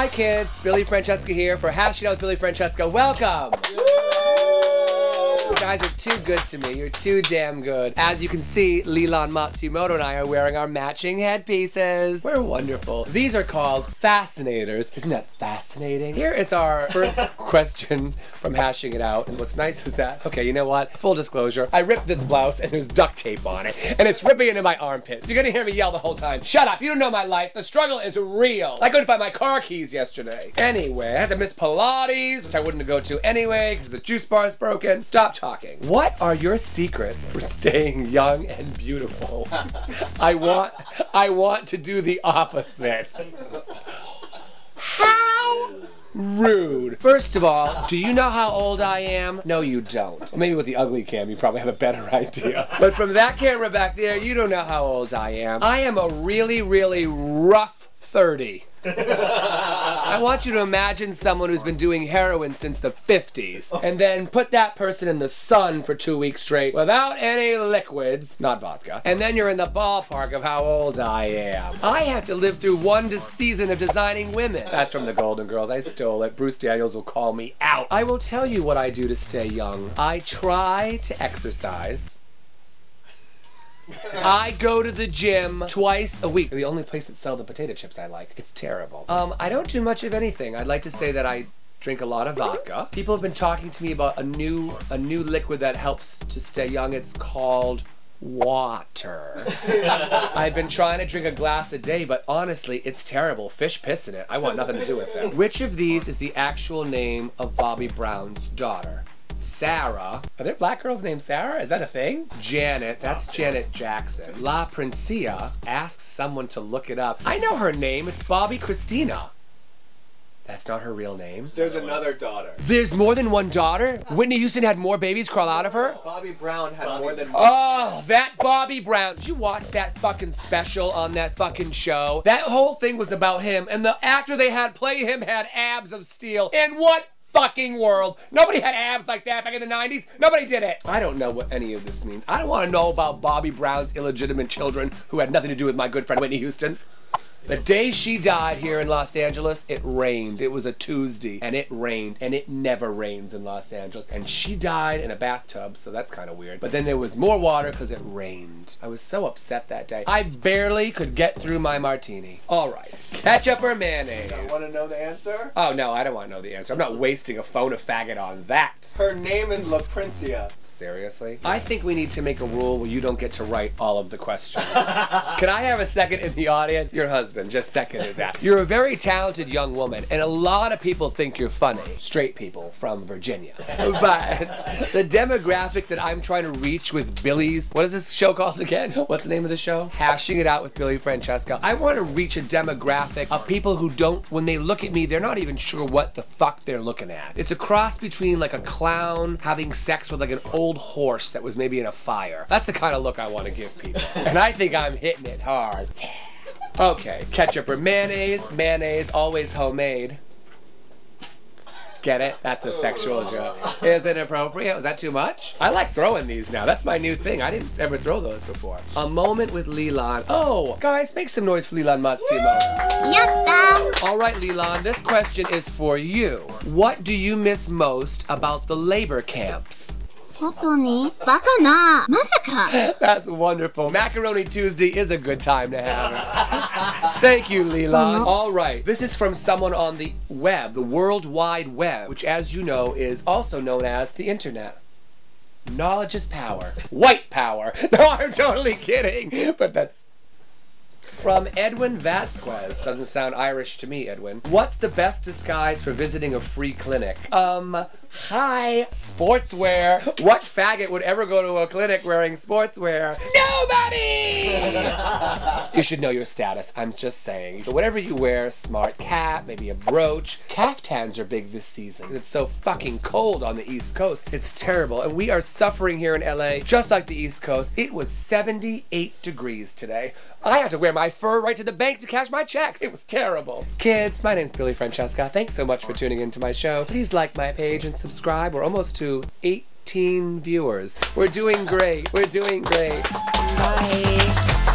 Hi kids, Billy Francesca here for Hashing Out with Billy Francesca. Welcome! You guys are too good to me. You're too damn good. As you can see, Leland Matsumoto and I are wearing our matching headpieces. We're wonderful. These are called fascinators. Isn't that fascinating? Here is our first question from Hashing It Out. And what's nice is that, okay, you know what? Full disclosure, I ripped this blouse and there's duct tape on it. And it's ripping into my armpits. You're gonna hear me yell the whole time. Shut up, you don't know my life. The struggle is real. I couldn't find my car keys yesterday. Anyway, I had to miss Pilates, which I wouldn't go to anyway because the juice bar is broken. Stop talking. What are your secrets for staying young and beautiful? I want to do the opposite. How rude. First of all, do you know how old I am? No, you don't. Maybe with the ugly cam, you probably have a better idea. But from that camera back there, you don't know how old I am. I am a really, really rough 30. I want you to imagine someone who's been doing heroin since the 50s and then put that person in the sun for 2 weeks straight without any liquids, not vodka, and then you're in the ballpark of how old I am. I have to live through one season of designing women. That's from the Golden Girls. I stole it. Bruce Daniels will call me out. I will tell you what I do to stay young. I try to exercise. I go to the gym twice a week. The only place that sells the potato chips I like. It's terrible. I don't do much of anything. I'd like to say that I drink a lot of vodka. People have been talking to me about a new liquid that helps to stay young. It's called water. I've been trying to drink a glass a day, but honestly, it's terrible. Fish piss in it. I want nothing to do with it. Which of these is the actual name of Bobby Brown's daughter? Sarah. Are there black girls named Sarah? Is that a thing? Janet. That's Janet Jackson. La Princia asks someone to look it up. I know her name. It's Bobby Christina. That's not her real name. There's another daughter. There's more than one daughter? Whitney Houston had more babies crawl out of her? Bobby Brown had more than one. Oh, that Bobby Brown. Did you watch that fucking special on that fucking show? That whole thing was about him, and the actor they had play him had abs of steel. And what fucking world? Nobody had abs like that back in the 90s. Nobody did it. I don't know what any of this means. I don't want to know about Bobby Brown's illegitimate children who had nothing to do with my good friend Whitney Houston. The day she died here in Los Angeles, it rained. It was a Tuesday, and it rained, and it never rains in Los Angeles. And she died in a bathtub, so that's kind of weird. But then there was more water because it rained. I was so upset that day. I barely could get through my martini. All right, ketchup or mayonnaise? You want to know the answer? Oh, no, I don't want to know the answer. I'm not wasting a phone a faggot on that. Her name is La Princia. Seriously? I think we need to make a rule where you don't get to write all of the questions. Can I have a second in the audience? Your husband just seconded that. You're a very talented young woman, and a lot of people think you're funny. Straight people from Virginia. But the demographic that I'm trying to reach with Billy's, what is this show called again? What's the name of the show? Hashing It Out with Billy Francesca. I want to reach a demographic of people who don't, when they look at me, they're not even sure what the fuck they're looking at. It's a cross between like a clown having sex with like an old horse that was maybe in a fire. That's the kind of look I want to give people. And I think I'm hitting it hard. Okay, ketchup or mayonnaise? Mayonnaise, always homemade. Get it? That's a sexual joke. Is it appropriate? Was that too much? I like throwing these now. That's my new thing. I didn't ever throw those before. A moment with Leland. Oh, guys, make some noise for Leland Matsumoto. Yatta! All right, Leland, this question is for you. What do you miss most about the labor camps? 外にバカなまさか That's wonderful. Macaroni Tuesday is a good time to have it. Thank you, Leland. All right, this is from someone on the web, the World Wide Web, which, as you know, is also known as the internet. Knowledge is power. White power. No, I'm totally kidding, but that's from Edwin Vasquez. Doesn't sound Irish to me, Edwin. What's the best disguise for visiting a free clinic? Hi, sportswear. What faggot would ever go to a clinic wearing sportswear? Nobody! You should know your status, I'm just saying. So whatever you wear, smart cap, maybe a brooch. Caftans are big this season. It's so fucking cold on the East Coast. It's terrible, and we are suffering here in LA, just like the East Coast. It was 78 degrees today. I had to wear my fur right to the bank to cash my checks. It was terrible. Kids, my name's Billy Francesca. Thanks so much for tuning into my show. Please like my page and subscribe. We're almost to 18 viewers. We're doing great. We're doing great. Bye.